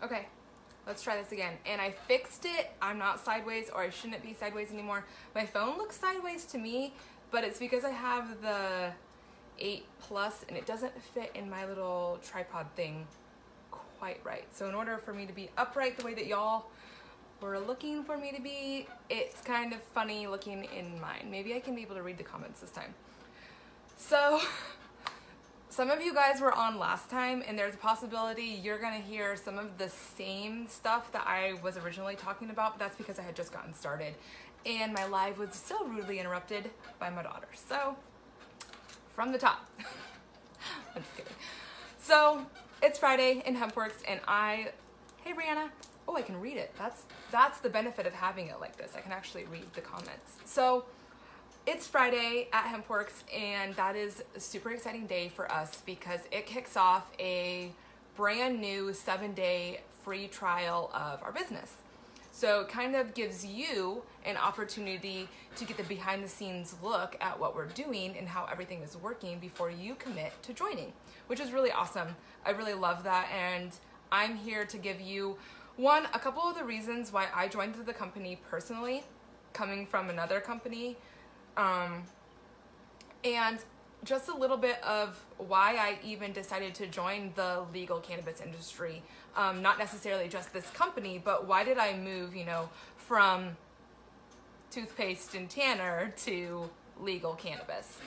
Okay, let's try this again. And I fixed it. I'm not sideways, or I shouldn't be sideways anymore. My phone looks sideways to me, but it's because I have the 8 Plus and it doesn't fit in my little tripod thing quite right. So in order for me to be upright the way that y'all were looking for me to be, it's kind of funny looking in mine. Maybe I can be able to read the comments this time. So some of you guys were on last time, and there's a possibility you're gonna hear some of the same stuff that I was originally talking about, but that's because I had just gotten started and my live was still rudely interrupted by my daughter. So from the top. I'm just kidding. So it's Friday in Hempworx, and hey Brianna, oh, I can read it. That's the benefit of having it like this. I can actually read the comments. So it's Friday at Hempworx, and that is a super exciting day for us because it kicks off a brand new 7-day free trial of our business. So it kind of gives you an opportunity to get the behind the scenes look at what we're doing and how everything is working before you commit to joining, which is really awesome. I really love that, and I'm here to give you a couple of the reasons why I joined the company personally, coming from another company, and just a little bit of why I even decided to join the legal cannabis industry. Not necessarily just this company, but why did I move, from toothpaste and tanner to legal cannabis?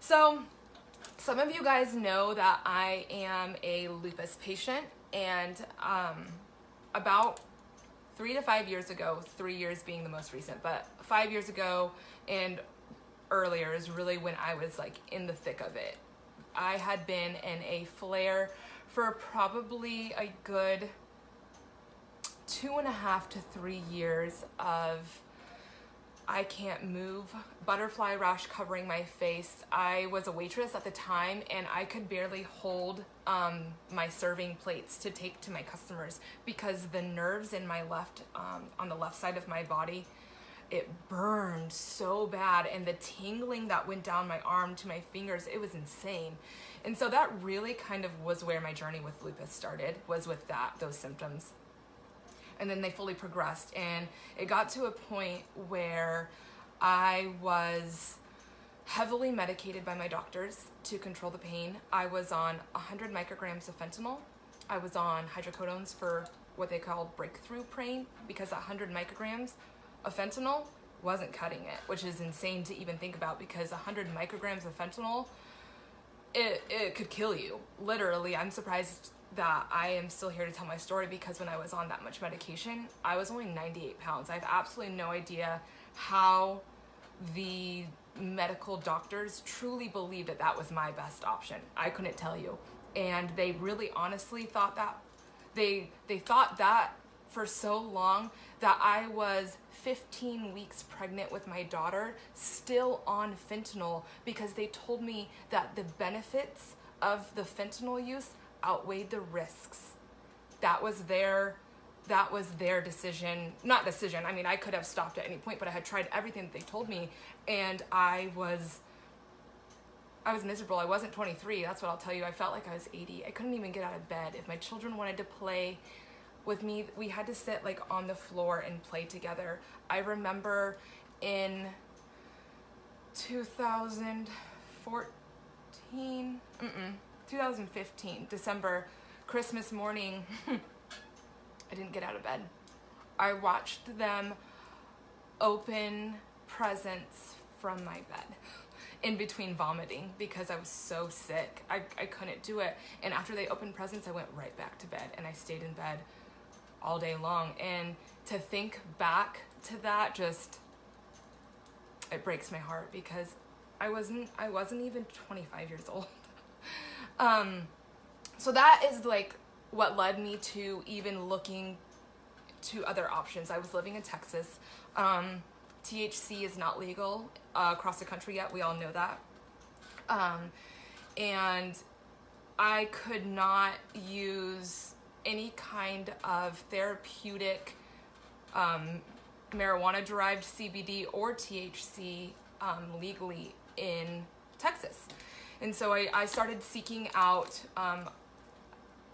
So some of you guys know that I am a lupus patient, and about 3 to 5 years ago, 3 years being the most recent, but 5 years ago and earlier is really when I was like in the thick of it. I had been in a flare for probably a good 2.5 to 3 years of I can't move, butterfly rash covering my face. I was a waitress at the time, and I could barely hold my serving plates to take to my customers because the nerves in my left, on the left side of my body, it burned so bad, and the tingling that went down my arm to my fingers, it was insane. And so that really kind of was where my journey with lupus started, was with those symptoms. And then they fully progressed, and it got to a point where I was heavily medicated by my doctors to control the pain. I was on 100 micrograms of fentanyl. I was on hydrocodones for what they call breakthrough pain, because 100 micrograms of fentanyl wasn't cutting it, which is insane to even think about, because 100 micrograms of fentanyl, it could kill you. Literally, I'm surprised that I am still here to tell my story, because when I was on that much medication, I was only 98 pounds. I have absolutely no idea how the medical doctors truly believed that that was my best option. I couldn't tell you. And they really honestly thought that. They thought that for so long that I was 15 weeks pregnant with my daughter, still on fentanyl, because they told me that the benefits of the fentanyl use outweighed the risks. That was their decision. Not decision. I mean, I could have stopped at any point, but I had tried everything that they told me, and I was miserable. I wasn't 23. That's what I'll tell you. I felt like I was 80. I couldn't even get out of bed. If my children wanted to play with me, we had to sit like on the floor and play together. I remember in 2015, December, Christmas morning, I didn't get out of bed. I watched them open presents from my bed in between vomiting because I was so sick. I couldn't do it. And after they opened presents, I went right back to bed, and I stayed in bed all day long. And to think back to that, just, it breaks my heart, because I wasn't even 25 years old. So that is like what led me to even looking to other options. I was living in Texas. THC is not legal across the country yet. We all know that. And I could not use any kind of therapeutic marijuana-derived CBD or THC legally in Texas. And so I started seeking out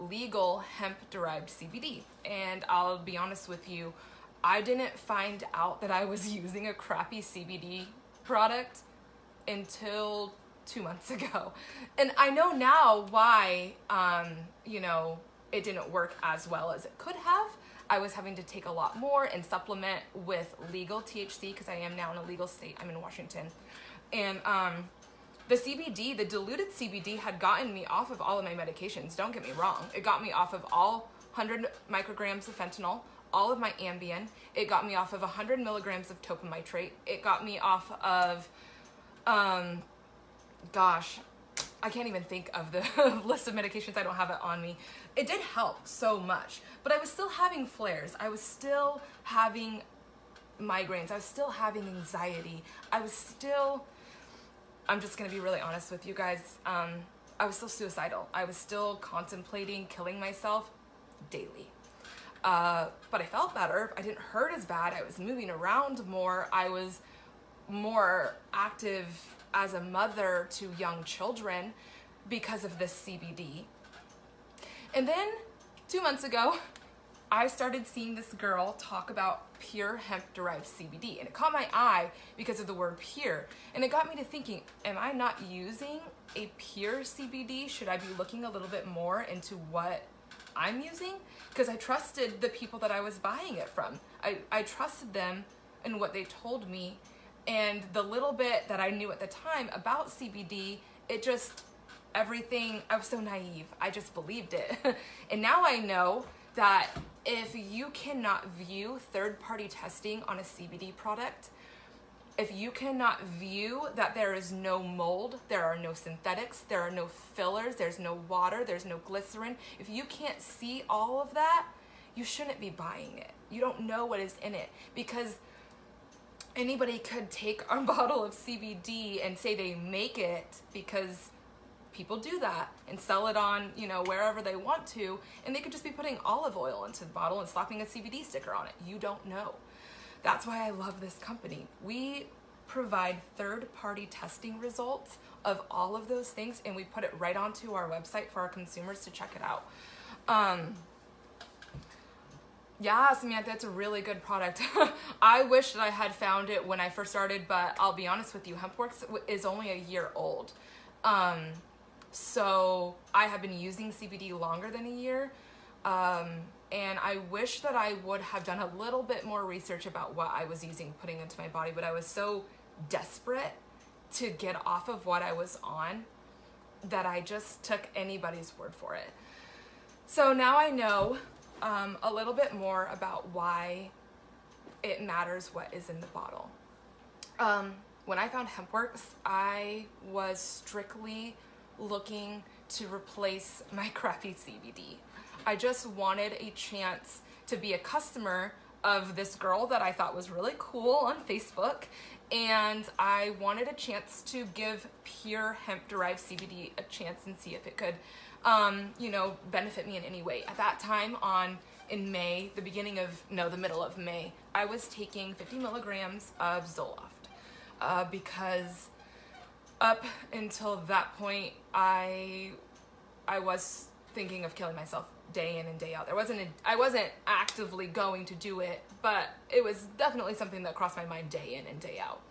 legal hemp-derived CBD. And I'll be honest with you, I didn't find out that I was using a crappy CBD product until 2 months ago. And I know now why, it didn't work as well as it could have. I was having to take a lot more and supplement with legal THC because I am now in a legal state. I'm in Washington. And the CBD, the diluted CBD, had gotten me off of all of my medications. Don't get me wrong. It got me off of all 100 micrograms of fentanyl, all of my Ambien. It got me off of 100 milligrams of topamitrate. It got me off of, I can't even think of the list of medications. I don't have it on me. It did help so much, but I was still having flares. I was still having migraines. I was still having anxiety. I'm just going to be really honest with you guys. I was still suicidal. I was still contemplating killing myself daily. But I felt better. I didn't hurt as bad. I was moving around more. I was more active as a mother to young children because of this CBD. And then 2 months ago, I started seeing this girl talk about pure hemp-derived CBD, and it caught my eye because of the word pure. And it got me to thinking, am I not using a pure CBD? Should I be looking a little bit more into what I'm using? Because I trusted the people that I was buying it from. I trusted them and what they told me, and the little bit that I knew at the time about CBD, everything, I was so naive. I just believed it. And now I know that if you cannot view third-party testing on a CBD product, if you cannot view that there is no mold, there are no synthetics, there are no fillers, there's no water, there's no glycerin, if you can't see all of that, you shouldn't be buying it. You don't know what is in it, because anybody could take a bottle of CBD and say they make it, because people do that, and sell it on, wherever they want to, and they could just be putting olive oil into the bottle and slapping a CBD sticker on it. You don't know. That's why I love this company. We provide third-party testing results of all of those things, and we put it right onto our website for our consumers to check it out. Yeah, Samantha, it's a really good product. I wish that I had found it when I first started, but I'll be honest with you, hempworx is only a year old. So I have been using CBD longer than a year. And I wish that I would have done a little bit more research about what I was putting into my body, but I was so desperate to get off of what I was on that I just took anybody's word for it. So now I know a little bit more about why it matters what is in the bottle. When I found hempworx, I was strictly looking to replace my crappy CBD. I just wanted a chance to be a customer of this girl that I thought was really cool on Facebook, and I wanted a chance to give pure hemp-derived CBD a chance and see if it could, benefit me in any way. At that time, in May, the middle of May, I was taking 50 milligrams of Zoloft because up until that point, I was thinking of killing myself day in and day out. I wasn't actively going to do it, but it was definitely something that crossed my mind day in and day out.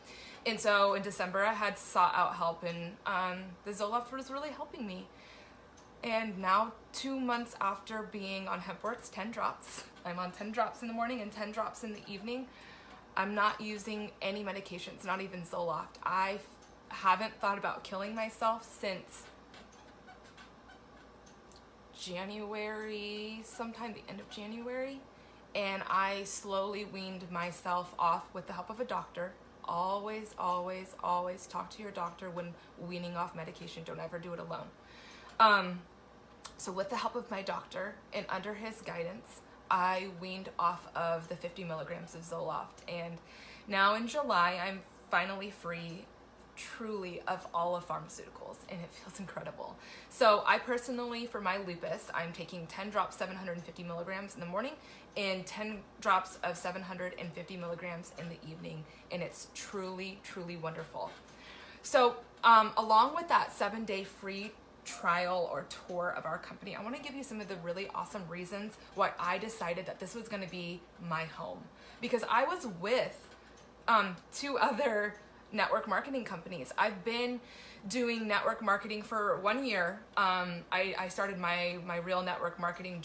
And so in December, I had sought out help, and the Zoloft was really helping me. And now, 2 months after being on hempworx, 10 drops. I'm on 10 drops in the morning and 10 drops in the evening. I'm not using any medications, not even Zoloft. I haven't thought about killing myself since January, sometime the end of January, and I slowly weaned myself off with the help of a doctor. Always, always, always talk to your doctor when weaning off medication. Don't ever do it alone. So with the help of my doctor and under his guidance, I weaned off of the 50 milligrams of Zoloft, and now in July, I'm finally free truly of all of pharmaceuticals, and it feels incredible. So I personally, for my lupus, I'm taking 10 drops 750 milligrams in the morning and 10 drops of 750 milligrams in the evening, and it's truly, truly wonderful. So along with that 7-day free trial or tour of our company, I want to give you some of the really awesome reasons why I decided that this was going to be my home. Because I was with 2 other network marketing companies. I've been doing network marketing for 1 year. I started my real network marketing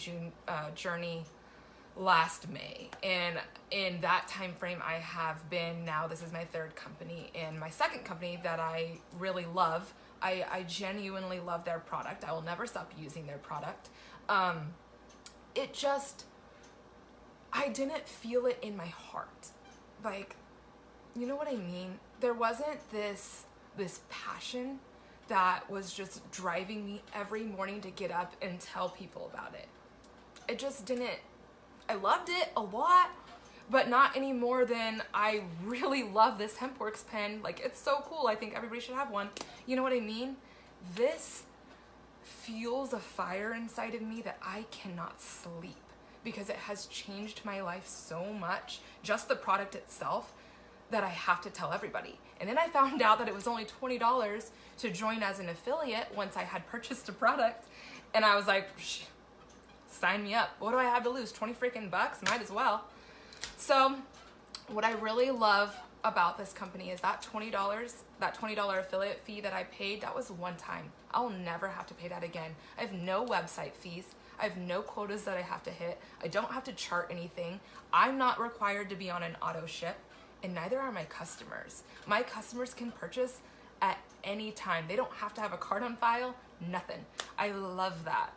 journey last May, and in that time frame I have been, now this is my 3rd company, and my 2nd company that I really love. I genuinely love their product. I will never stop using their product. It just, I didn't feel it in my heart. Like, you know what I mean? There wasn't this passion that was just driving me every morning to get up and tell people about it. It just didn't. I loved it a lot, but not any more than I really love this hempworx pen. Like, it's so cool. I think everybody should have one. You know what I mean? This fuels a fire inside of me that I cannot sleep, because it has changed my life so much, just the product itself, that I have to tell everybody. And then I found out that it was only $20 to join as an affiliate once I had purchased a product, and I was like, sign me up. What do I have to lose? 20 freaking bucks? Might as well. So what I really love about this company is that $20, that $20 affiliate fee that I paid, that was one time. I'll never have to pay that again. I have no website fees. I have no quotas that I have to hit. I don't have to chart anything. I'm not required to be on an auto ship, and neither are my customers. My customers can purchase at any time. They don't have to have a card on file, nothing. I love that.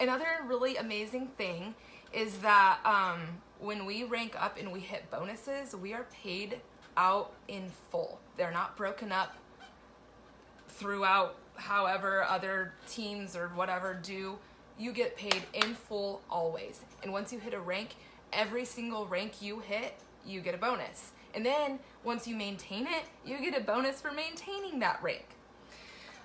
Another really amazing thing is that when we rank up and we hit bonuses, we are paid out in full. They're not broken up throughout however other teams or whatever do. You get paid in full always. And once you hit a rank, every single rank you hit, you get a bonus. And then once you maintain it, you get a bonus for maintaining that rank.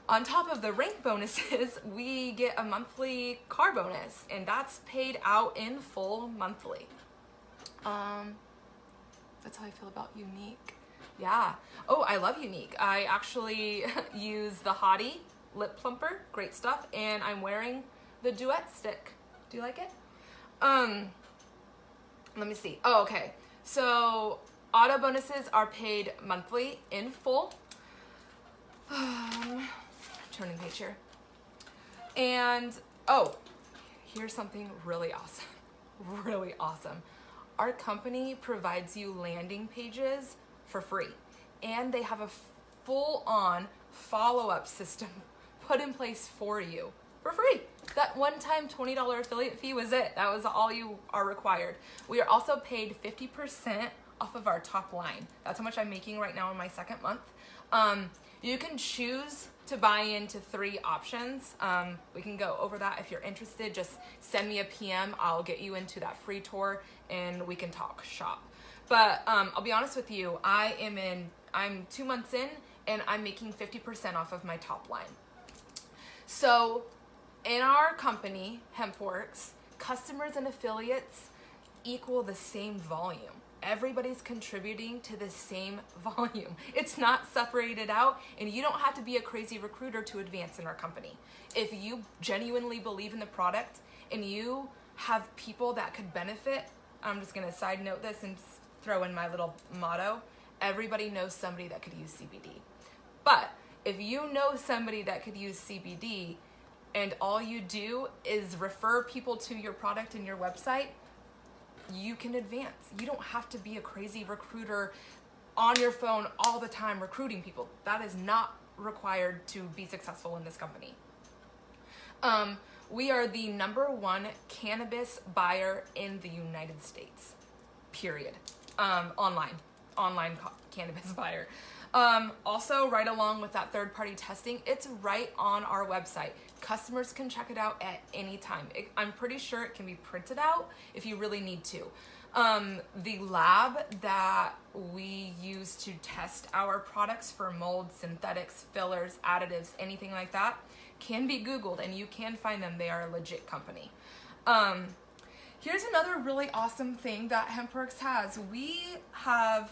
On top of the rank bonuses, we get a monthly car bonus, and that's paid out in full monthly. That's how I feel about Unique. Yeah. Oh, I love Unique. I actually use the Hottie lip plumper, great stuff, and I'm wearing the Duet stick. Do you like it? Let me see. Oh, okay. So auto bonuses are paid monthly in full. Turning page here. And, oh, here's something really awesome. Really awesome. Our company provides you landing pages for free, and they have a full-on follow-up system put in place for you for free. That one-time $20 affiliate fee was it. That was all you are required. We are also paid 50% off of our top line. That's how much I'm making right now in my 2nd month. You can choose to buy into 3 options. We can go over that if you're interested. Just send me a PM. I'll get you into that free tour and we can talk shop. But I'll be honest with you, I'm 2 months in and I'm making 50% off of my top line. So in our company, hempworx, customers and affiliates equal the same volume. Everybody's contributing to the same volume. It's not separated out, and you don't have to be a crazy recruiter to advance in our company. If you genuinely believe in the product and you have people that could benefit, I'm just gonna side note this and throw in my little motto. Everybody knows somebody that could use CBD. But if you know somebody that could use CBD and all you do is refer people to your product and your website, you can advance. You don't have to be a crazy recruiter on your phone all the time recruiting people. That is not required to be successful in this company. We are the #1 cannabis buyer in the United States, period. Online cannabis buyer. Also, right along with that third-party testing, it's right on our website. Customers can check it out at any time. I'm pretty sure it can be printed out if you really need to. The lab that we use to test our products for mold, synthetics, fillers, additives, anything like that, can be Googled and you can find them. They are a legit company. Here's another really awesome thing that hempworx has. We have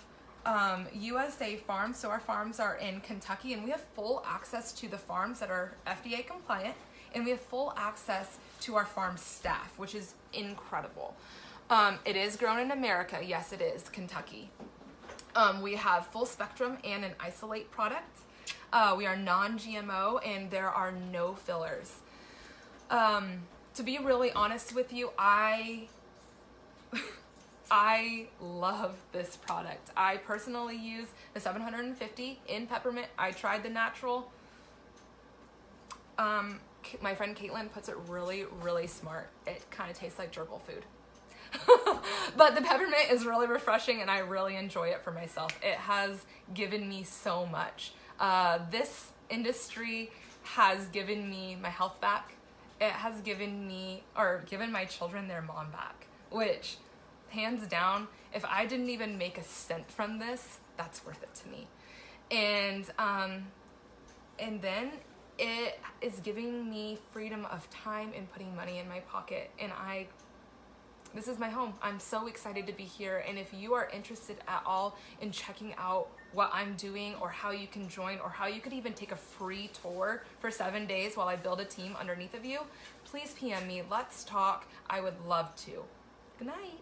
USA farms. So our farms are in Kentucky, and we have full access to the farms that are FDA compliant, and we have full access to our farm staff, which is incredible. It is grown in America. Yes, it is Kentucky. We have full spectrum and an isolate product. We are non-GMO, and there are no fillers. To be really honest with you, I love this product. I personally use the 750 in peppermint. I tried the natural. My friend Caitlin puts it really, really smart. It kind of tastes like gerbil food. But the peppermint is really refreshing, and I really enjoy it for myself. It has given me so much. This industry has given me my health back. It has given me, or given my children their mom back, which hands down, if I didn't even make a cent from this, that's worth it to me. And then it is giving me freedom of time and putting money in my pocket. And this is my home. I'm so excited to be here. And if you are interested at all in checking out what I'm doing, or how you can join, or how you could even take a free tour for 7 days while I build a team underneath of you, please PM me. Let's talk. I would love to. Good night.